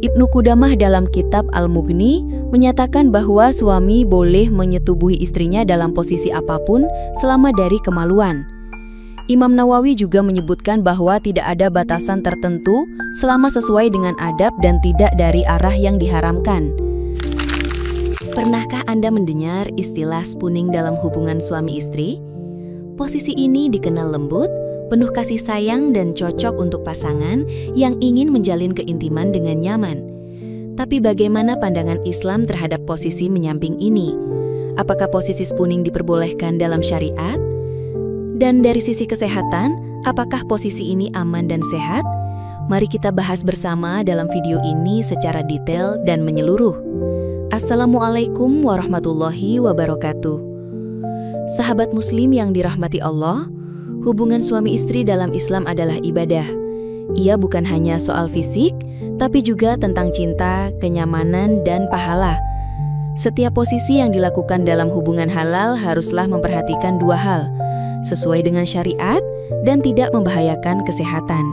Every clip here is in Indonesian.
Ibnu Qudamah dalam kitab Al-Mughni menyatakan bahwa suami boleh menyetubuhi istrinya dalam posisi apapun selama dari kemaluan. Imam Nawawi juga menyebutkan bahwa tidak ada batasan tertentu selama sesuai dengan adab dan tidak dari arah yang diharamkan. Pernahkah Anda mendengar istilah spooning dalam hubungan suami istri? Posisi ini dikenal lembut, penuh kasih sayang dan cocok untuk pasangan yang ingin menjalin keintiman dengan nyaman. Tapi bagaimana pandangan Islam terhadap posisi menyamping ini? Apakah posisi spooning diperbolehkan dalam syariat? Dan dari sisi kesehatan, apakah posisi ini aman dan sehat? Mari kita bahas bersama dalam video ini secara detail dan menyeluruh. Assalamualaikum warahmatullahi wabarakatuh. Sahabat muslim yang dirahmati Allah, hubungan suami istri dalam Islam adalah ibadah. Ia bukan hanya soal fisik, tapi juga tentang cinta, kenyamanan, dan pahala. Setiap posisi yang dilakukan dalam hubungan halal haruslah memperhatikan dua hal, sesuai dengan syariat dan tidak membahayakan kesehatan.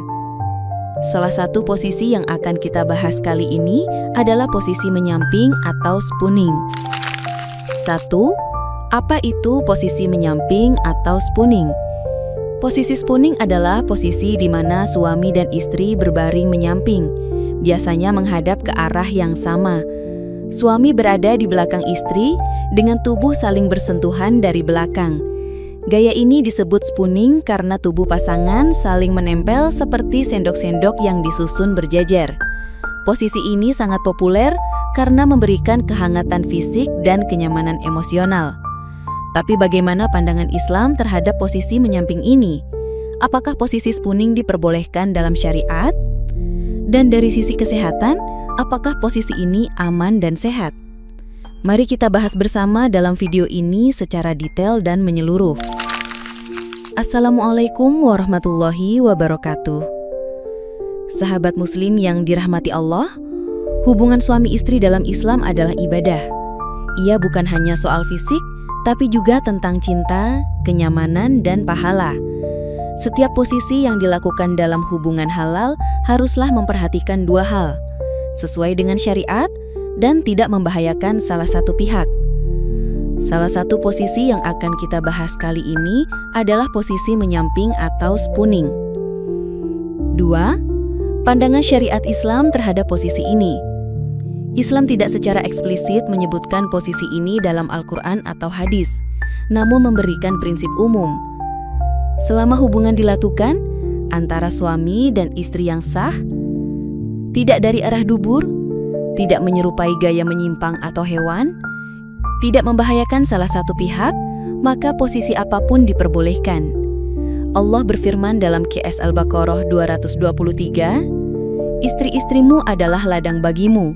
Salah satu posisi yang akan kita bahas kali ini adalah posisi menyamping atau spooning. 1. Apa itu posisi menyamping atau spooning? Posisi spooning adalah posisi di mana suami dan istri berbaring menyamping, biasanya menghadap ke arah yang sama. Suami berada di belakang istri dengan tubuh saling bersentuhan dari belakang. Gaya ini disebut spooning karena tubuh pasangan saling menempel seperti sendok-sendok yang disusun berjajar. Posisi ini sangat populer karena memberikan kehangatan fisik dan kenyamanan emosional. Tapi bagaimana pandangan Islam terhadap posisi menyamping ini? Apakah posisi spooning diperbolehkan dalam syariat? Dan dari sisi kesehatan, apakah posisi ini aman dan sehat? Mari kita bahas bersama dalam video ini secara detail dan menyeluruh. Assalamualaikum warahmatullahi wabarakatuh. Sahabat muslim yang dirahmati Allah, hubungan suami istri dalam Islam adalah ibadah. Ia bukan hanya soal fisik, tapi juga tentang cinta, kenyamanan, dan pahala. Setiap posisi yang dilakukan dalam hubungan halal haruslah memperhatikan dua hal, sesuai dengan syariat dan tidak membahayakan salah satu pihak. Salah satu posisi yang akan kita bahas kali ini adalah posisi menyamping atau spooning. 2. Pandangan syariat Islam terhadap posisi ini. Islam tidak secara eksplisit menyebutkan posisi ini dalam Al-Quran atau hadis, namun memberikan prinsip umum. Selama hubungan dilakukan antara suami dan istri yang sah, tidak dari arah dubur, tidak menyerupai gaya menyimpang atau hewan, tidak membahayakan salah satu pihak, maka posisi apapun diperbolehkan. Allah berfirman dalam QS Al-Baqarah 223, "Istri-istrimu adalah ladang bagimu,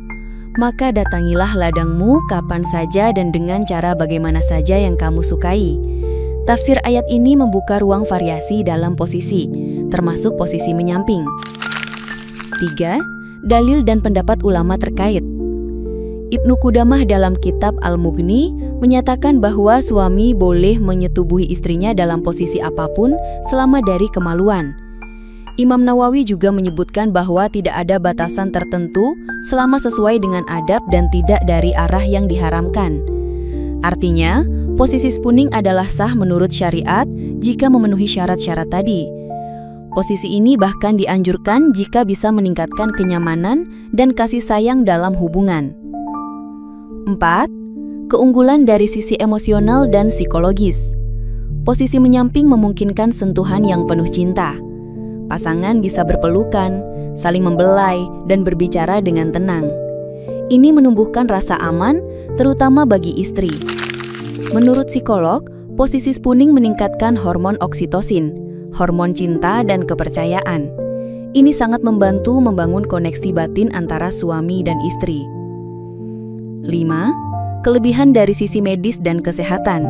maka datangilah ladangmu kapan saja dan dengan cara bagaimana saja yang kamu sukai." Tafsir ayat ini membuka ruang variasi dalam posisi, termasuk posisi menyamping. 3. Dalil dan pendapat ulama terkait. Ibnu Qudamah dalam kitab Al-Mughni menyatakan bahwa suami boleh menyetubuhi istrinya dalam posisi apapun selama dari kemaluan. Imam Nawawi juga menyebutkan bahwa tidak ada batasan tertentu selama sesuai dengan adab dan tidak dari arah yang diharamkan. Artinya, posisi spooning adalah sah menurut syariat jika memenuhi syarat-syarat tadi. Posisi ini bahkan dianjurkan jika bisa meningkatkan kenyamanan dan kasih sayang dalam hubungan. 4. Keunggulan dari sisi emosional dan psikologis. Posisi menyamping memungkinkan sentuhan yang penuh cinta. Pasangan bisa berpelukan, saling membelai, dan berbicara dengan tenang. Ini menumbuhkan rasa aman, terutama bagi istri. Menurut psikolog, posisi spooning meningkatkan hormon oksitosin, hormon cinta dan kepercayaan. Ini sangat membantu membangun koneksi batin antara suami dan istri. 5. Kelebihan dari sisi medis dan kesehatan.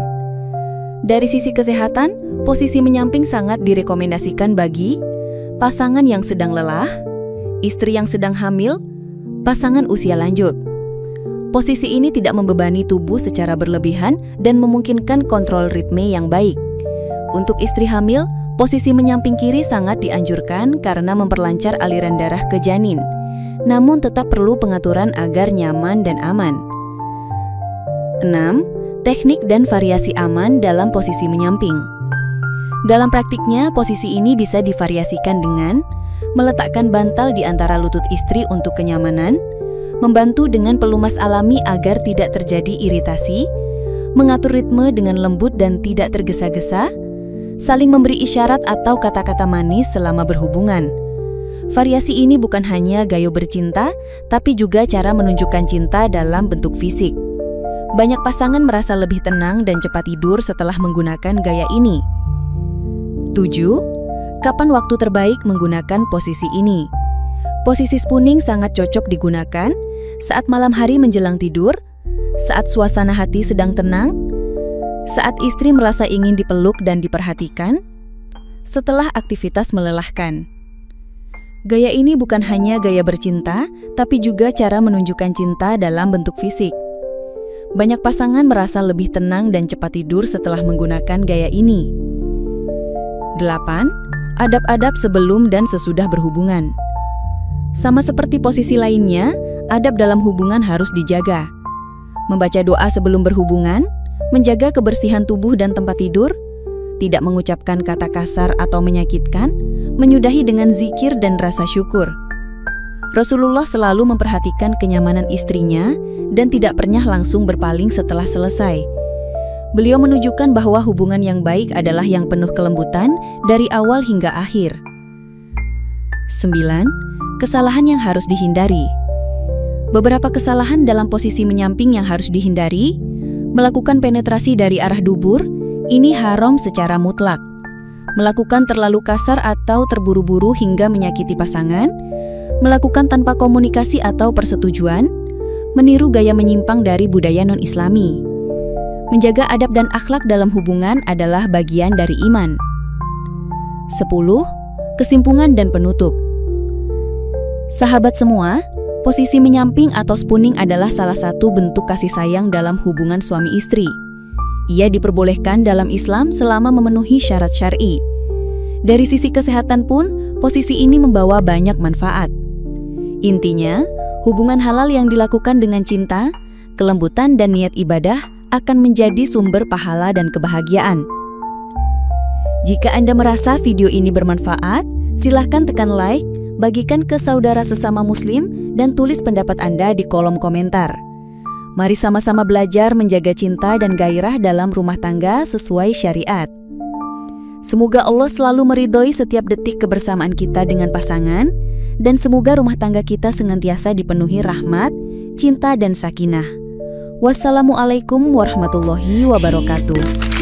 Dari sisi kesehatan, posisi menyamping sangat direkomendasikan bagi pasangan yang sedang lelah, istri yang sedang hamil, pasangan usia lanjut. Posisi ini tidak membebani tubuh secara berlebihan dan memungkinkan kontrol ritme yang baik. Untuk istri hamil, posisi menyamping kiri sangat dianjurkan karena memperlancar aliran darah ke janin. namun tetap perlu pengaturan agar nyaman dan aman. 6. Teknik dan variasi aman dalam posisi menyamping. Dalam praktiknya, posisi ini bisa divariasikan dengan meletakkan bantal di antara lutut istri untuk kenyamanan, membantu dengan pelumas alami agar tidak terjadi iritasi, mengatur ritme dengan lembut dan tidak tergesa-gesa, saling memberi isyarat atau kata-kata manis selama berhubungan. Variasi ini bukan hanya gaya bercinta, tapi juga cara menunjukkan cinta dalam bentuk fisik. Banyak pasangan merasa lebih tenang dan cepat tidur setelah menggunakan gaya ini. 7. Kapan waktu terbaik menggunakan posisi ini? Posisi spooning sangat cocok digunakan saat malam hari menjelang tidur, saat suasana hati sedang tenang, saat istri merasa ingin dipeluk dan diperhatikan, setelah aktivitas melelahkan. Gaya ini bukan hanya gaya bercinta, tapi juga cara menunjukkan cinta dalam bentuk fisik. Banyak pasangan merasa lebih tenang dan cepat tidur setelah menggunakan gaya ini. 8. Adab-adab sebelum dan sesudah berhubungan. Sama seperti posisi lainnya, adab dalam hubungan harus dijaga. Membaca doa sebelum berhubungan, menjaga kebersihan tubuh dan tempat tidur, tidak mengucapkan kata kasar atau menyakitkan, menyudahi dengan zikir dan rasa syukur. Rasulullah selalu memperhatikan kenyamanan istrinya dan tidak pernah langsung berpaling setelah selesai. Beliau menunjukkan bahwa hubungan yang baik adalah yang penuh kelembutan dari awal hingga akhir. 9. Kesalahan yang harus dihindari. Beberapa kesalahan dalam posisi menyamping yang harus dihindari: melakukan penetrasi dari arah dubur, ini haram secara mutlak. Melakukan terlalu kasar atau terburu-buru hingga menyakiti pasangan, melakukan tanpa komunikasi atau persetujuan, meniru gaya menyimpang dari budaya non-Islami. Menjaga adab dan akhlak dalam hubungan adalah bagian dari iman. 10. Kesimpulan dan penutup. Sahabat semua, posisi menyamping atau spooning adalah salah satu bentuk kasih sayang dalam hubungan suami istri. Ia diperbolehkan dalam Islam selama memenuhi syarat syar'i. Dari sisi kesehatan pun, posisi ini membawa banyak manfaat. Intinya, hubungan halal yang dilakukan dengan cinta, kelembutan dan niat ibadah akan menjadi sumber pahala dan kebahagiaan. Jika Anda merasa video ini bermanfaat, silahkan tekan like, bagikan ke saudara sesama muslim, dan tulis pendapat Anda di kolom komentar. Mari sama-sama belajar menjaga cinta dan gairah dalam rumah tangga sesuai syariat. Semoga Allah selalu meridhoi setiap detik kebersamaan kita dengan pasangan, dan semoga rumah tangga kita senantiasa dipenuhi rahmat, cinta, dan sakinah. Wassalamualaikum warahmatullahi wabarakatuh.